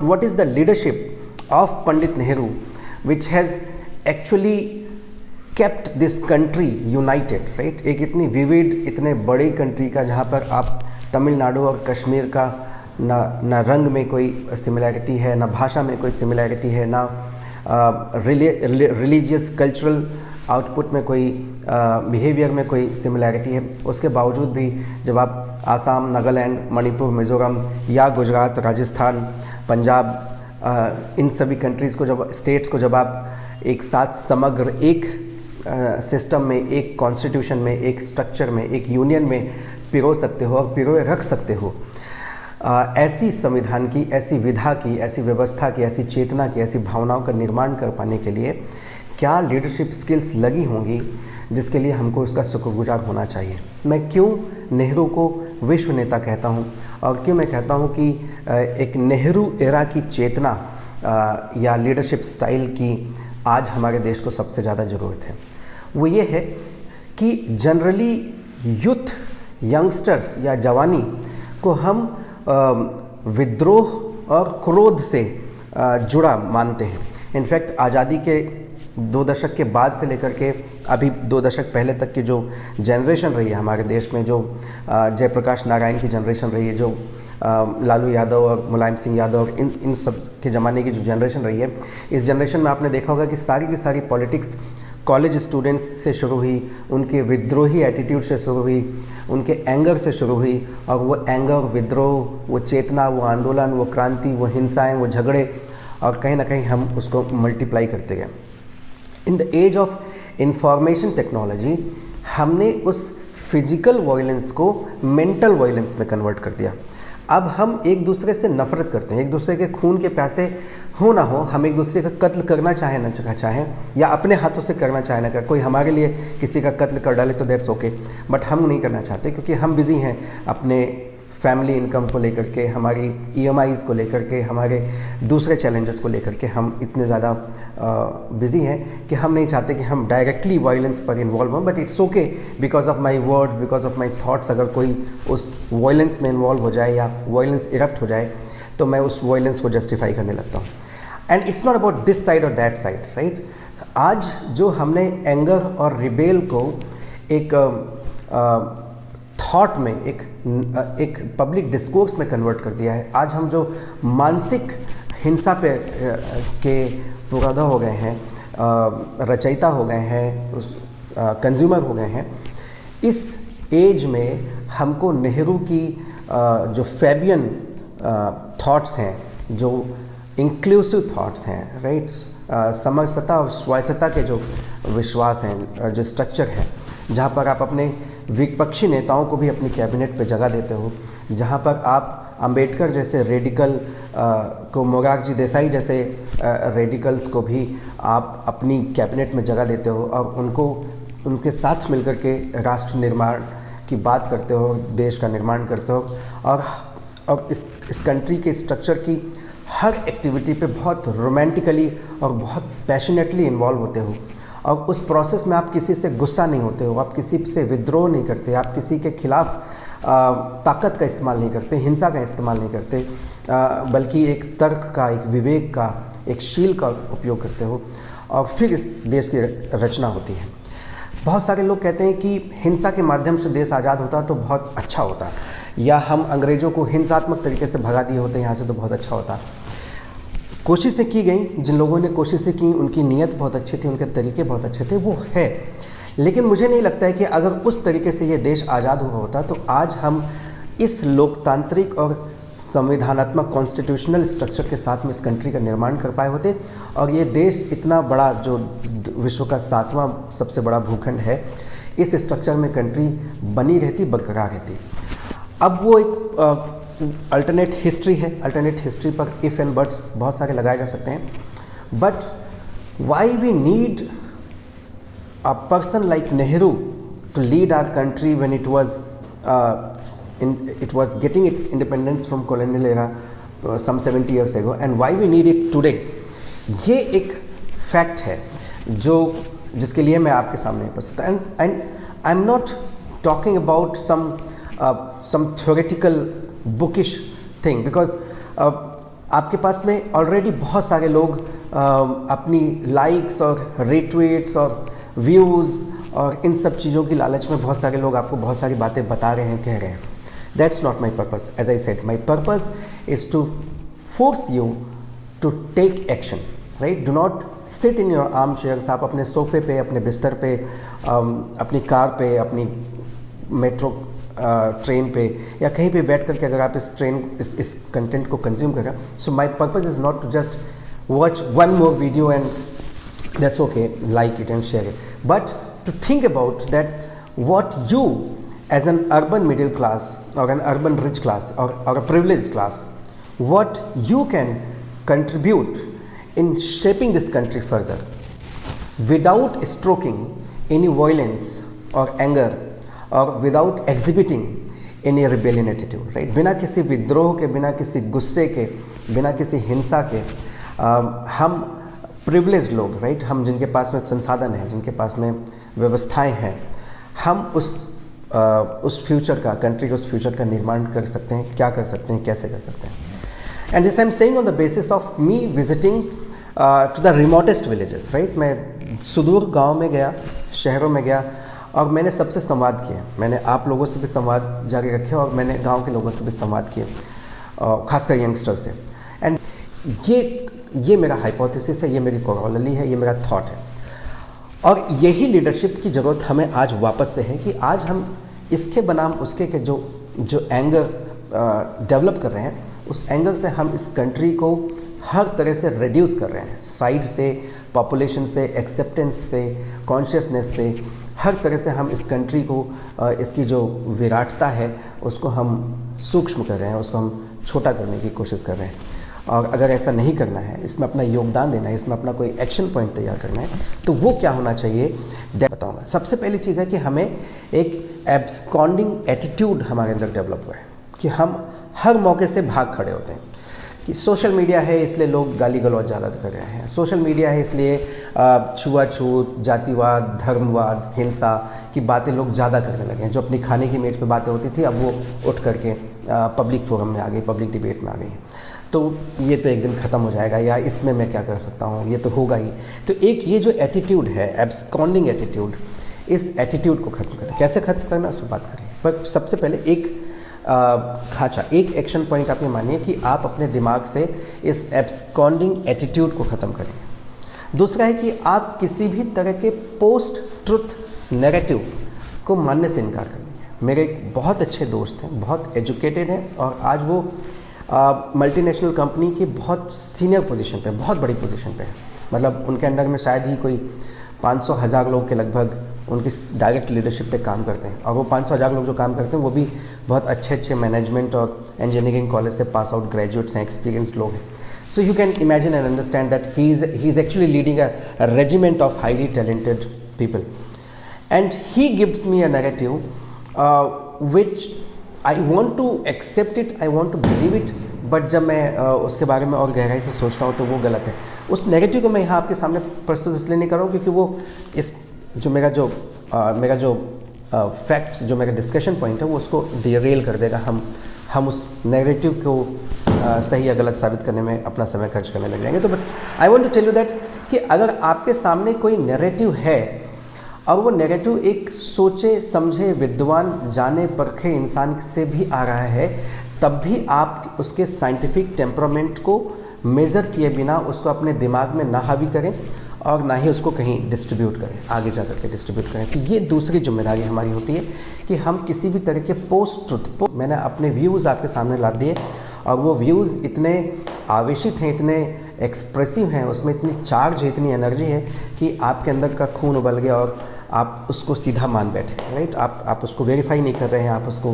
what is the leadership of Pandit Nehru which has actually kept this country united, right? एक इतनी विविध, इतने बड़ी कंट्री का, जहाँ पर आप तमिलनाडु और कश्मीर का ना रंग में कोई सिमिलैरिटी है, ना भाषा में कोई सिमिलैरिटी है, ना रिलीजियस कल्चरल आउटपुट में कोई बिहेवियर में कोई सिमिलैरिटी है, उसके बावजूद भी जब आप आसाम, नागालैंड, मणिपुर, मिज़ोरम या गुजरात, राजस्थान, पंजाब, इन सभी कंट्रीज़ को, जब स्टेट्स को जब आप एक साथ समग्र एक सिस्टम में, एक कॉन्स्टिट्यूशन में, एक स्ट्रक्चर में, एक यूनियन में पिरो सकते हो और पिरोए रख सकते हो, ऐसी संविधान की, ऐसी विधा की, ऐसी व्यवस्था की, ऐसी चेतना की, ऐसी भावनाओं का निर्माण कर पाने के लिए क्या लीडरशिप स्किल्स लगी होंगी, जिसके लिए हमको उसका शुक्रगुजार होना चाहिए। मैं क्यों नेहरू को विश्व नेता कहता हूँ और क्यों मैं कहता हूँ कि एक नेहरू एरा की चेतना या लीडरशिप स्टाइल की आज हमारे देश को सबसे ज़्यादा ज़रूरत है, वो ये है कि जनरली यूथ, यंगस्टर्स या जवानी को हम विद्रोह और क्रोध से जुड़ा मानते हैं। इनफैक्ट आज़ादी के 2 दशक के बाद से लेकर के अभी 2 दशक पहले तक की जो जनरेशन रही है हमारे देश में, जो जयप्रकाश नारायण की जनरेशन रही है, जो लालू यादव और मुलायम सिंह यादव और इन सब के ज़माने की जो जनरेशन रही है, इस जनरेशन में आपने देखा होगा कि सारी की सारी पॉलिटिक्स कॉलेज स्टूडेंट्स से शुरू हुई, उनके विद्रोही एटीट्यूड से शुरू हुई, उनके एंगर से शुरू हुई, और वो एंगर, विद्रोह, वो चेतना, वो आंदोलन, वो क्रांति, वो हिंसाएं, वो झगड़े, और कहीं ना कहीं हम उसको मल्टीप्लाई करते गए। In the age of information technology हमने उस फिजिकल वायलेंस को मेंटल वायलेंस में कन्वर्ट कर दिया। अब हम एक दूसरे से नफरत करते हैं, एक दूसरे के खून के प्यासे हो ना हो, हम एक दूसरे का कत्ल करना चाहें ना चाहें, या अपने हाथों से करना चाहे ना कर, कोई हमारे लिए किसी का कत्ल कर डाले तो दैट्स ओके, बट हम नहीं करना चाहते क्योंकि हम बिज़ी हैं अपने फैमिली इनकम को लेकर के, हमारी EMIs को लेकर के, हमारे दूसरे चैलेंजेस को लेकर के हम इतने ज़्यादा बिज़ी हैं कि हम नहीं चाहते कि हम डायरेक्टली वायलेंस पर इन्वॉल्व हों, but it's okay because of my words, because of my thoughts, अगर कोई उस वायलेंस में इन्वॉल्व हो जाए या वायलेंस इरप्ट हो जाए तो मैं उस वायलेंस को जस्टिफाई करने लगता हूँ। And it's not about this side और दैट साइड, राइट। आज जो हमने एंगर और रिबेल को एक थॉट में, एक पब्लिक डिस्कोर्स में कन्वर्ट कर दिया है, आज हम जो मानसिक हिंसा पे के पुरोधा हो गए हैं, रचयिता हो गए हैं, कंज्यूमर हो गए हैं, इस एज में हमको नेहरू की जो फैबियन थॉट्स हैं, जो इंक्लूसिव थॉट्स हैं, राइट, समरसता और स्वायत्तता के जो विश्वास हैं, जो स्ट्रक्चर है, जहाँ पर आप अपने विपक्षी नेताओं को भी अपनी कैबिनेट पे जगह देते हो, जहाँ पर आप अंबेडकर जैसे रेडिकल को, मोरारजी देसाई जैसे रेडिकल्स को भी आप अपनी कैबिनेट में जगह देते हो और उनके साथ मिलकर के राष्ट्र निर्माण की बात करते हो, देश का निर्माण करते हो, और इस कंट्री के स्ट्रक्चर की हर एक्टिविटी पे बहुत रोमांटिकली और बहुत पैशनेटली इन्वॉल्व होते हो, और उस प्रोसेस में आप किसी से गुस्सा नहीं होते हो, आप किसी से विद्रोह नहीं करते, आप किसी के खिलाफ ताकत का इस्तेमाल नहीं करते, हिंसा का इस्तेमाल नहीं करते, बल्कि एक तर्क का, एक विवेक का, एक शील का उपयोग करते हो, और फिर इस देश की रचना होती है। बहुत सारे लोग कहते हैं कि हिंसा के माध्यम से देश आज़ाद होता तो बहुत अच्छा होता, या हम अंग्रेज़ों को हिंसात्मक तरीके से भगा दिए होते यहाँ से तो बहुत अच्छा होता। कोशिशें की गई, जिन लोगों ने कोशिशें की उनकी नीयत बहुत अच्छी थी, उनके तरीके बहुत अच्छे थे, वो है, लेकिन मुझे नहीं लगता है कि अगर उस तरीके से ये देश आज़ाद हुआ होता तो आज हम इस लोकतांत्रिक और संविधानात्मक कॉन्स्टिट्यूशनल स्ट्रक्चर के साथ में इस कंट्री का निर्माण कर पाए होते, और ये देश इतना बड़ा, जो विश्व का 7वां सबसे बड़ा भूखंड है, इस स्ट्रक्चर में कंट्री बनी रहती, बरकरार रहती। अब वो एक अल्टरनेट हिस्ट्री है, अल्टरनेट हिस्ट्री पर इफ़ एंड बट्स बहुत सारे लगाए जा सकते हैं, but why we need a person like Nehru to lead our country when it was getting its independence from colonial era some 70 years ago, and why we need it today, ये एक fact है जिसके लिए मैं आपके सामने उपस्थित हूँ। And I am not talking about some theoretical bookish thing, because आपके पास में ऑलरेडी बहुत सारे लोग अपनी लाइक्स और रीट्वीट्स और व्यूज़ और इन सब चीज़ों की लालच में बहुत सारे लोग आपको बहुत सारी बातें बता रहे हैं, कह रहे हैं. That's not my purpose. As I said, my purpose is to force you to take action, right. Do not sit in your arm chairs. आप अपने सोफे पे, अपने बिस्तर पे, अपनी कार पे, अपनी मेट्रो ट्रेन पे या कहीं पे बैठ करके अगर आप इस कंटेंट को कंज्यूम करें. So my purpose is not to just watch one more video and that's okay, like it and share it, but to think about that what you as an urban middle class or an urban rich class or a privileged class, what you can contribute in shaping this country further without stroking any violence or anger or without exhibiting any rebellion attitude, right. बिना किसी विद्रोह के, बिना किसी गुस्से के, बिना किसी हिंसा के हम प्रिविलेज लोग, राइट, हम जिनके पास में संसाधन है, जिनके पास में व्यवस्थाएं हैं, हम उस फ्यूचर का, कंट्री के उस फ्यूचर का निर्माण कर सकते हैं. क्या कर सकते हैं, कैसे कर सकते हैं. And this I am saying on the basis of me visiting to the remotest villages, right. मैं सुदूर गांव में गया, शहरों में गया और मैंने सबसे संवाद किया. मैंने आप लोगों से भी संवाद जारी रखे और मैंने गाँव के लोगों से भी संवाद किए, खासकर यंगस्टर से. एंड ये मेरा हाइपोथेसिस है, ये मेरी कोरोलरी है, ये मेरा थॉट है. और यही लीडरशिप की ज़रूरत हमें आज वापस से है कि आज हम इसके बनाम उसके के जो एंगर डेवलप कर रहे हैं, उस एंगर से हम इस कंट्री को हर तरह से रिड्यूस कर रहे हैं. साइड से, पॉपुलेशन से, एक्सेप्टेंस से, कॉन्शियसनेस से, हर तरह से हम इस कंट्री को, इसकी जो विराटता है उसको हम सूक्ष्म कर रहे हैं, उसको हम छोटा करने की कोशिश कर रहे हैं. और अगर ऐसा नहीं करना है, इसमें अपना योगदान देना है, इसमें अपना कोई एक्शन पॉइंट तैयार करना है, तो वो क्या होना चाहिए बताऊंगा. सबसे पहली चीज़ है कि हमें एक एब्सकॉन्डिंग एटीट्यूड हमारे अंदर डेवलप हुआ है कि हम हर मौके से भाग खड़े होते हैं. कि सोशल मीडिया है इसलिए लोग गाली गलौज ज़्यादा कर रहे हैं, सोशल मीडिया है इसलिए छुआछूत, जातिवाद, धर्मवाद, हिंसा की बातें लोग ज़्यादा करने लगे हैं. जो अपनी खाने की मेज़ पे बातें होती थी, अब वो उठ करके पब्लिक फोरम में आ गई, पब्लिक डिबेट में आ गई. तो ये तो एक दिन ख़त्म हो जाएगा, या इसमें मैं क्या कर सकता हूँ, ये तो होगा ही. तो एक ये जो एटीट्यूड है, एब्सकॉन्डिंग एटीट्यूड, इस एटीट्यूड को ख़त्म करें. कैसे ख़त्म करना, उस पर बात करें. पर सबसे पहले एक खाचा, एक एक्शन पॉइंट आप ये मानिए कि आप अपने दिमाग से इस एब्सकॉन्डिंग एटीट्यूड को ख़त्म करेंगे. दूसरा है कि आप किसी भी तरह के पोस्ट ट्रुथ नैरेटिव को मानने से इनकार कर देंगे. मेरे एक बहुत अच्छे दोस्त हैं, बहुत एजुकेटेड हैं और आज वो मल्टीनेशनल कंपनी की बहुत सीनियर पोजीशन पे, बहुत बड़ी पोजीशन पे है. मतलब उनके अंडर में शायद ही कोई 500,000 लोग के लगभग उनकी डायरेक्ट लीडरशिप पे काम करते हैं. और वो 500,000 लोग जो काम करते हैं वो भी बहुत अच्छे मैनेजमेंट और इंजीनियरिंग कॉलेज से पास आउट ग्रेजुएट्स हैं, एक्सपीरियंस्ड लोग हैं. So you can imagine and understand that he is actually leading a regiment of highly talented people. And he gives me a narrative which I want to accept it, I want to believe it, but जब मैं उसके बारे में और गहराई से सोचता हूँ तो वो गलत है. उस नेगेटिव को मैं यहाँ आपके सामने प्रस्तुत इसलिए नहीं कर रहा हूँ क्योंकि वो इस जो मेरा जो फैक्ट्स, जो मेरा डिस्कशन पॉइंट है, वो उसको डिरेल कर देगा. हम उस नेगेटिव को सही या गलत साबित करने में अपना समय खर्च करने लग जाएंगे. तो but I want to tell you that कि अगर आपके सामने कोई नैरेटिव है और वो नेगेटिव एक सोचे समझे विद्वान जाने परखे इंसान से भी आ रहा है, तब भी आप उसके साइंटिफिक टेम्परामेंट को मेज़र किए बिना उसको अपने दिमाग में ना हावी करें और ना ही उसको कहीं डिस्ट्रीब्यूट करें, आगे जा करके डिस्ट्रीब्यूट करें. तो ये दूसरी जिम्मेदारी हमारी होती है कि हम किसी भी तरह के पोस्ट ट्रुथ, मैंने अपने व्यूज़ आपके सामने ला दिए और वो व्यूज़ इतने आवेशित हैं, इतने एक्सप्रेसिव हैं, उसमें इतनी चार्ज है, इतनी एनर्जी है कि आपके अंदर का खून उबल गया और आप उसको सीधा मान बैठे, राइट. आप उसको वेरीफाई नहीं कर रहे हैं, आप उसको,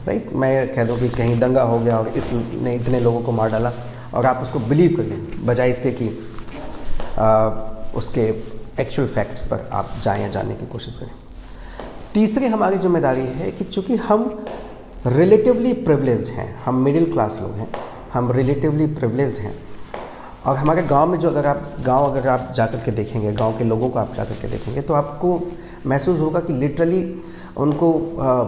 राइट, मैं कह दूँ कि कहीं दंगा हो गया और इसने इतने लोगों को मार डाला और आप उसको बिलीव कर लें बजाय इसके कि उसके एक्चुअल फैक्ट्स पर आप जाएं, जानने की कोशिश करें. तीसरी हमारी जिम्मेदारी है कि चूँकि हम रिलेटिवली प्रिविलेज्ड हैं, हम मिडिल क्लास लोग हैं, हम रिलेटिवली प्रिविलेज्ड हैं और हमारे गांव में जो अगर आप जाकर के देखेंगे, गांव के लोगों को आप जाकर के देखेंगे तो आपको महसूस होगा कि लिटरली उनको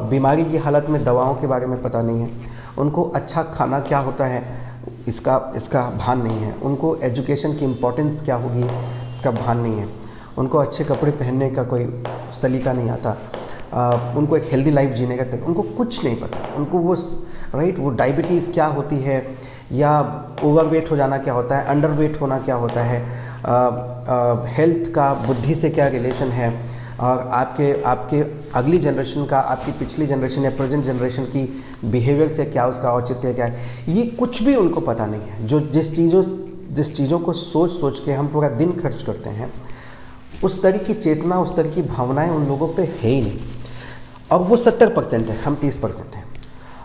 बीमारी की हालत में दवाओं के बारे में पता नहीं है, उनको अच्छा खाना क्या होता है इसका भान नहीं है, उनको एजुकेशन की इम्पोर्टेंस क्या होगी इसका भान नहीं है, उनको अच्छे कपड़े पहनने का कोई सलीका नहीं आता, उनको एक हेल्दी लाइफ जीने का तरीका, उनको कुछ नहीं पता। उनको वो वो डायबिटीज़ क्या होती है, या ओवरवेट हो जाना क्या होता है, अंडरवेट होना क्या होता है, हेल्थ का बुद्धि से क्या रिलेशन है, और आपके अगली जनरेशन का आपकी पिछली जनरेशन या प्रेजेंट जनरेशन की बिहेवियर से क्या उसका औचित्य क्या है, ये कुछ भी उनको पता नहीं है। जो जिस चीज़ों को सोच के हम पूरा दिन खर्च करते हैं, उस तरह की चेतना, उस तरह की भावनाएं उन लोगों पे है ही नहीं। और वो 70% है, हम 30% हैं।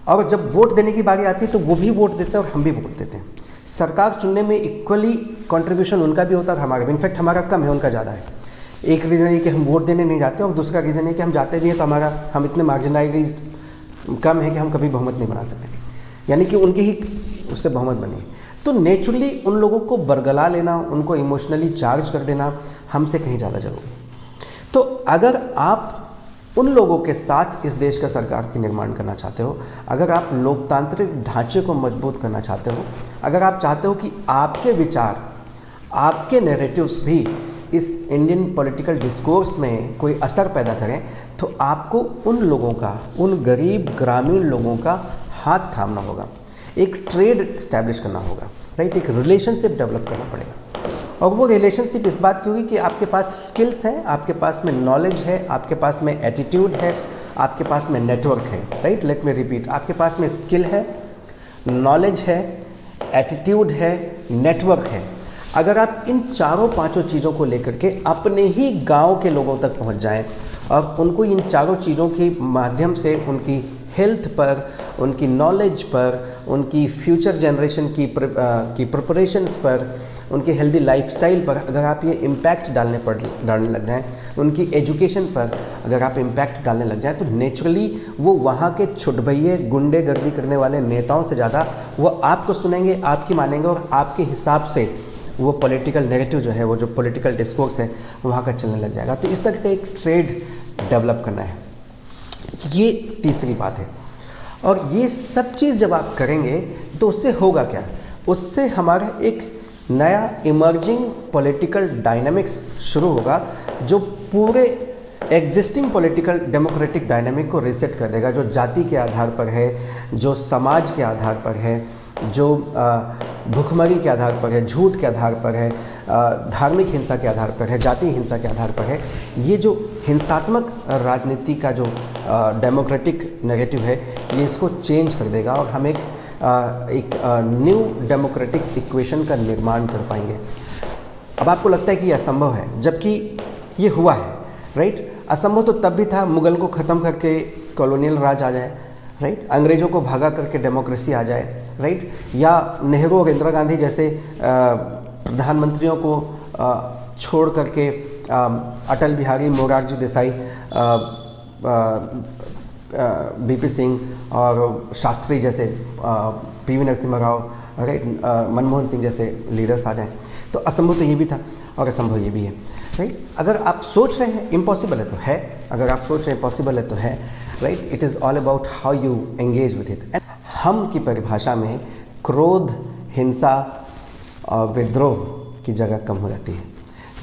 और जब वोट देने की बारी आती है तो वो भी वोट देते हैं और हम भी वोट देते हैं। सरकार चुनने में इक्वली कंट्रीब्यूशन उनका भी होता है और हमारा भी। इनफैक्ट हमारा कम है, उनका ज़्यादा है। एक रीज़न है कि हम वोट देने नहीं जाते, और दूसरा रीज़न है कि हम जाते भी हैं तो हम इतने मार्जिनलाइज कम है कि हम कभी बहुमत नहीं बना सकते, यानी कि उनकी ही उससे बहुमत बनी है। तो नेचुरली उन लोगों को बरगला लेना, उनको इमोशनली चार्ज कर देना हमसे कहीं ज़्यादा जरूरी। तो अगर आप उन लोगों के साथ इस देश का सरकार की निर्माण करना चाहते हो, अगर आप लोकतांत्रिक ढांचे को मजबूत करना चाहते हो, अगर आप चाहते हो कि आपके विचार, आपके नैरेटिव्स भी इस इंडियन पॉलिटिकल डिस्कोर्स में कोई असर पैदा करें, तो आपको उन लोगों का, उन गरीब ग्रामीण लोगों का हाथ थामना होगा, एक ट्रेड इस्टेब्लिश करना होगा, राइट, एक रिलेशनशिप डेवलप करना पड़ेगा। और वो रिलेशनशिप इस बात की होगी कि आपके पास स्किल्स हैं, आपके पास में नॉलेज है, आपके पास में एटीट्यूड है, आपके पास में नेटवर्क है, राइट। लेट मी रिपीट, आपके पास में स्किल है, नॉलेज है, एटीट्यूड है, नेटवर्क है। अगर आप इन चारों पांचों चीज़ों को लेकर के अपने ही गांव के लोगों तक पहुंच जाएं और उनको इन चारों चीज़ों के माध्यम से उनकी हेल्थ पर, उनकी नॉलेज पर, उनकी फ्यूचर जनरेशन की प्रिपरेशंस पर, उनकी हेल्दी लाइफस्टाइल पर अगर आप ये इम्पैक्ट डालने लग जाएं, उनकी एजुकेशन पर अगर आप इम्पैक्ट डालने लग जाएं, तो नेचुरली वो वहाँ के छुटभइये गुंडेगर्दी करने वाले नेताओं से ज़्यादा वो आपको सुनेंगे, आपकी मानेंगे, और आपके हिसाब से वो पॉलिटिकल नैरेटिव जो है, वो जो पॉलिटिकल डिस्कोर्स है, वहाँ का चलने लग जाएगा। तो इस तरह का एक ट्रेड डेवलप करना है, ये तीसरी बात है। और ये सब चीज़ जब आप करेंगे तो उससे होगा क्या? उससे हमारा एक नया इमर्जिंग पॉलिटिकल डायनामिक्स शुरू होगा, जो पूरे एग्जिस्टिंग पॉलिटिकल डेमोक्रेटिक डायनामिक को रीसेट कर देगा, जो जाति के आधार पर है, जो समाज के आधार पर है, जो भुखमरी के आधार पर है, झूठ के आधार पर है, धार्मिक हिंसा के आधार पर है, जाति हिंसा के आधार पर है। ये जो हिंसात्मक राजनीति का जो डेमोक्रेटिक नैरेटिव है, ये इसको चेंज कर देगा और हम एक न्यू डेमोक्रेटिक इक्वेशन का निर्माण कर पाएंगे। अब आपको लगता है कि ये असंभव है, जबकि ये हुआ है, राइट। असंभव तो तब भी था, मुगल को ख़त्म करके कॉलोनियल राज आ जाए, राइट, अंग्रेज़ों को भागा करके डेमोक्रेसी आ जाए, राइट, या नेहरू और इंदिरा गांधी जैसे प्रधानमंत्रियों को छोड़ करके अटल बिहारी, मोरारजी देसाई, बीपी सिंह और शास्त्री जैसे, पीवी नरसिम्हा राव, राइट, मनमोहन सिंह जैसे लीडर्स आ जाएं। तो असंभव तो ये भी था और असंभव ये भी है, राइट। अगर आप सोच रहे हैं इम्पॉसिबल है तो है, अगर आप सोच रहे हैं पॉसिबल है तो है, right. It is all about how you engage with it. हम की परिभाषा में क्रोध, हिंसा और विद्रोह की जगह कम हो जाती है।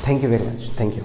Thank you very much, thank you.